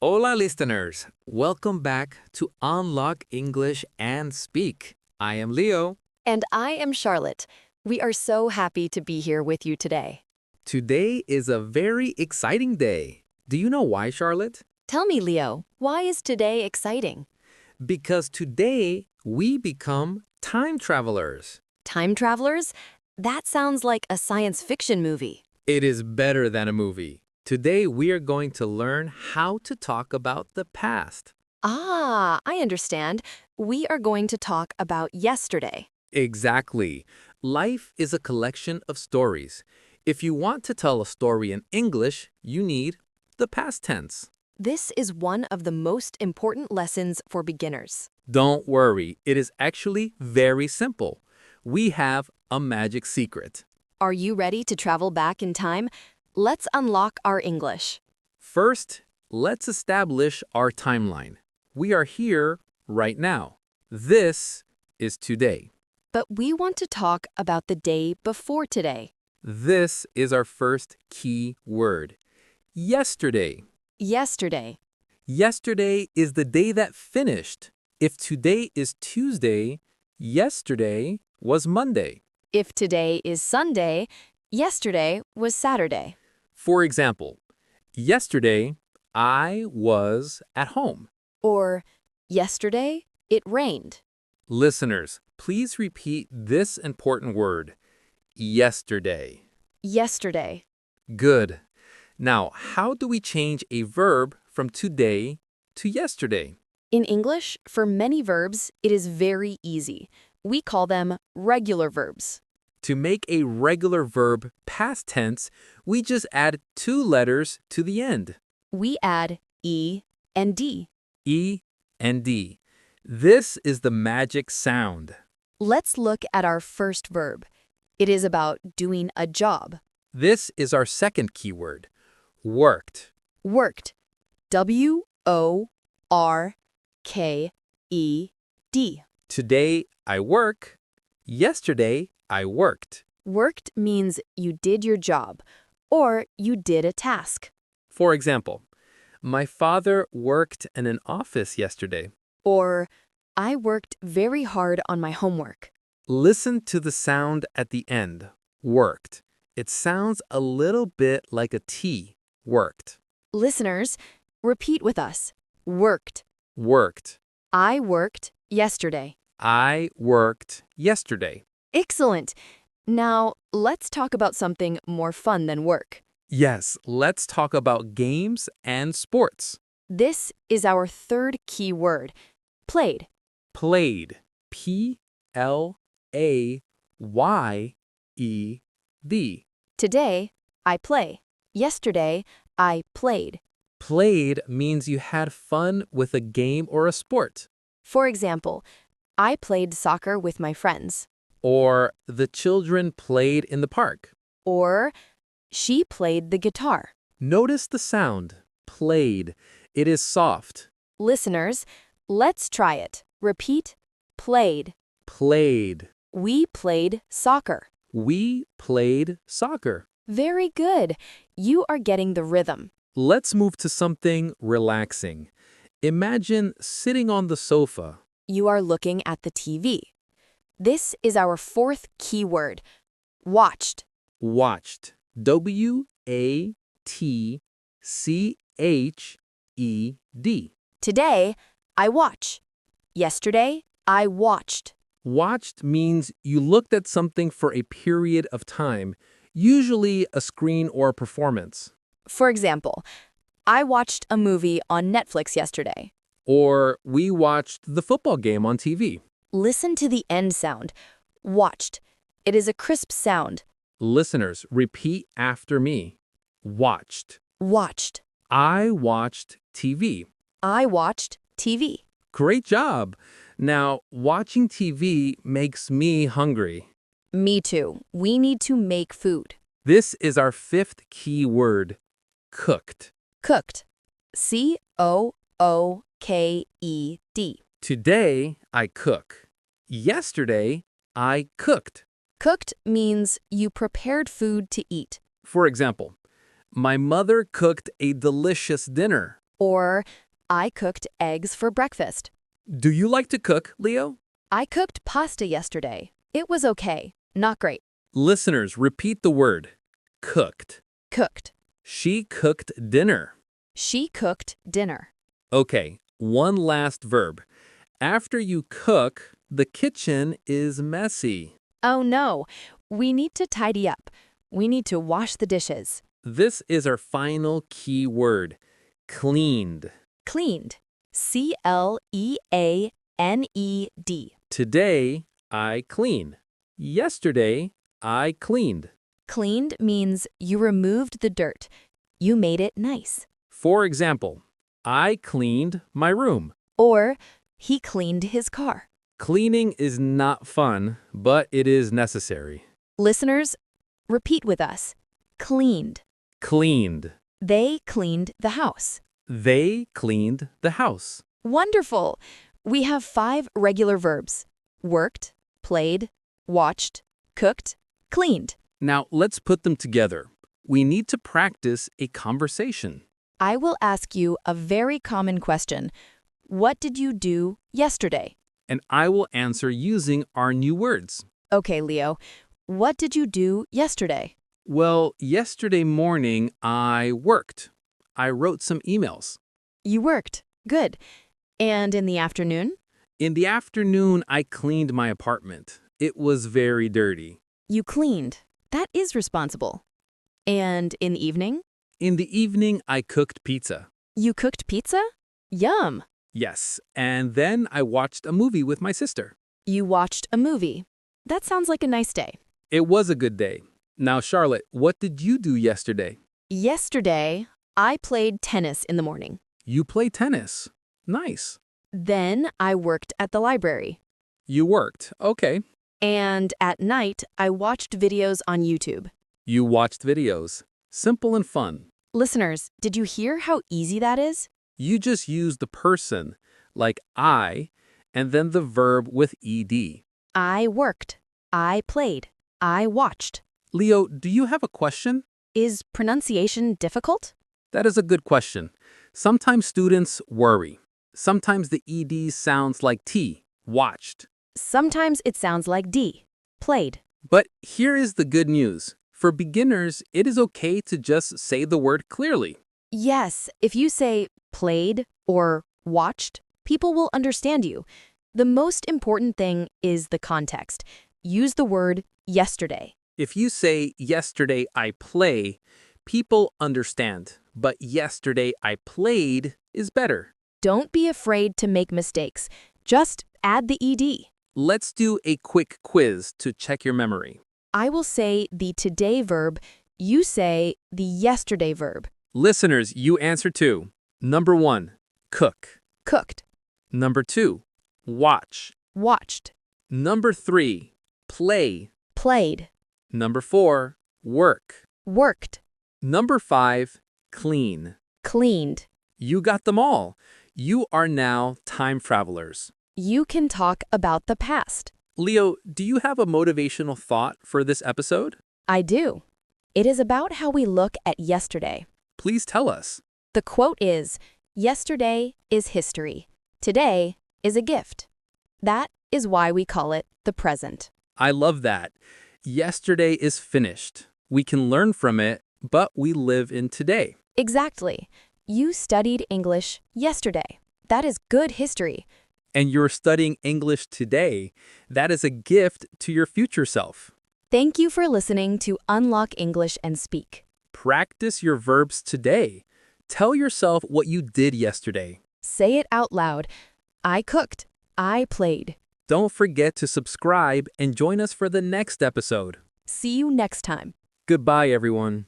Hola, listeners. Welcome back to Unlock English and Speak. I am Leo. And I am Charlotte. We are so happy to be here with you today. Today is a very exciting day. Do you know why, Charlotte? Tell me, Leo, why is today exciting? Because today we become time travelers. Time travelers? That sounds like a science fiction movie. It is better than a movie. Today we are going to learn how to talk about the past. Ah, I understand. We are going to talk about yesterday. Exactly. Life is a collection of stories. If you want to tell a story in English, you need the past tense. This is one of the most important lessons for beginners. Don't worry, it is actually very simple. We have a magic secret. Are you ready to travel back in time? Let's unlock our English. First, let's establish our timeline. We are here right now. This is today. But we want to talk about the day before today. This is our first key word. Yesterday. Yesterday. Yesterday is the day that finished. If today is Tuesday, yesterday was Monday. If today is Sunday, yesterday was Saturday. For example, yesterday I was at home. Or, yesterday it rained. Listeners, please repeat this important word. Yesterday. Yesterday. Good. Now, how do we change a verb from today to yesterday? In English, for many verbs, it is very easy. We call them regular verbs. To make a regular verb past tense, we just add two letters to the end. We add E and D. E and D. This is the magic sound. Let's look at our first verb. It is about doing a job. This is our second keyword. Worked. Worked. W-O-R-K-E-D. Today I work. Yesterday I worked. Worked means you did your job, or you did a task. For example, my father worked in an office yesterday. Or, I worked very hard on my homework. Listen to the sound at the end. Worked. It sounds a little bit like a T. Worked. Listeners, repeat with us. Worked. Worked. I worked yesterday. I worked yesterday. Excellent. Now, let's talk about something more fun than work. Yes, let's talk about games and sports. This is our third key word. Played. Played. P-L-A-Y-E-D. Today, I play. Yesterday, I played. Played means you had fun with a game or a sport. For example, I played soccer with my friends. Or the children played in the park. Or, she played the guitar. Notice the sound. Played. It is soft. Listeners, let's try it. Repeat. Played. Played. We played soccer. We played soccer. Very good. You are getting the rhythm. Let's move to something relaxing. Imagine sitting on the sofa. You are looking at the TV. This is our fourth key word. Watched. Watched. W-A-T-C-H-E-D. Today, I watch. Yesterday, I watched. Watched means you looked at something for a period of time, usually a screen or a performance. For example, I watched a movie on Netflix yesterday. Or we watched the football game on TV. Listen to the end sound. Watched. It is a crisp sound. Listeners, repeat after me. Watched. Watched. I watched TV. I watched TV. Great job. Now, watching TV makes me hungry. Me too. We need to make food. This is our fifth key word. Cooked. Cooked. C-O-O-K-E-D. Today, I cook. Yesterday, I cooked. Cooked means you prepared food to eat. For example, my mother cooked a delicious dinner. Or, I cooked eggs for breakfast. Do you like to cook, Leo? I cooked pasta yesterday. It was okay, not great. Listeners, repeat the word. Cooked. Cooked. She cooked dinner. She cooked dinner. Okay, one last verb. After you cook, the kitchen is messy. Oh no, we need to tidy up. We need to wash the dishes. This is our final key word. Cleaned. Cleaned. C-L-E-A-N-E-D. Today, I clean. Yesterday, I cleaned. Cleaned means you removed the dirt. You made it nice. For example, I cleaned my room. Or, he cleaned his car. Cleaning is not fun, but it is necessary. Listeners, repeat with us. Cleaned. Cleaned. They cleaned the house. They cleaned the house. Wonderful! We have 5 regular verbs. Worked, played, watched, cooked, cleaned. Now let's put them together. We need to practice a conversation. I will ask you a very common question. What did you do yesterday? And I will answer using our new words. Okay, Leo. What did you do yesterday? Well, yesterday morning I worked. I wrote some emails. You worked. Good. And in the afternoon? In the afternoon, I cleaned my apartment. It was very dirty. You cleaned. That is responsible. And in the evening? In the evening, I cooked pizza. You cooked pizza? Yum! Yes, and then I watched a movie with my sister. You watched a movie. That sounds like a nice day. It was a good day. Now, Charlotte, what did you do yesterday? Yesterday, I played tennis in the morning. You play tennis. Nice. Then I worked at the library. You worked. Okay. And at night, I watched videos on YouTube. You watched videos. Simple and fun. Listeners, did you hear how easy that is? You just use the person, like I, and then the verb with ed. I worked. I played. I watched. Leo, do you have a question? Is pronunciation difficult? That is a good question. Sometimes students worry. Sometimes the ed sounds like t, watched. Sometimes it sounds like D, played. But here is the good news. For beginners, it is okay to just say the word clearly. Yes, if you say played or watched, people will understand you. The most important thing is the context. Use the word yesterday. If you say, yesterday I play, people understand. But yesterday I played is better. Don't be afraid to make mistakes. Just add the ed. Let's do a quick quiz to check your memory. I will say the today verb. You say the yesterday verb. Listeners, you answer too. Number 1, cook. Cooked. Number 2, watch. Watched. Number 3, play. Played. Number 4, work. Worked. Number 5, clean. Cleaned. You got them all. You are now time travelers. You can talk about the past. Leo, do you have a motivational thought for this episode? I do. It is about how we look at yesterday. Please tell us. The quote is, yesterday is history. Today is a gift. That is why we call it the present. I love that. Yesterday is finished. We can learn from it, but we live in today. Exactly. You studied English yesterday. That is good history. And you're studying English today. That is a gift to your future self. Thank you for listening to Unlock English and Speak. Practice your verbs today. Tell yourself what you did yesterday. Say it out loud. I cooked. I played. Don't forget to subscribe and join us for the next episode. See you next time. Goodbye, everyone.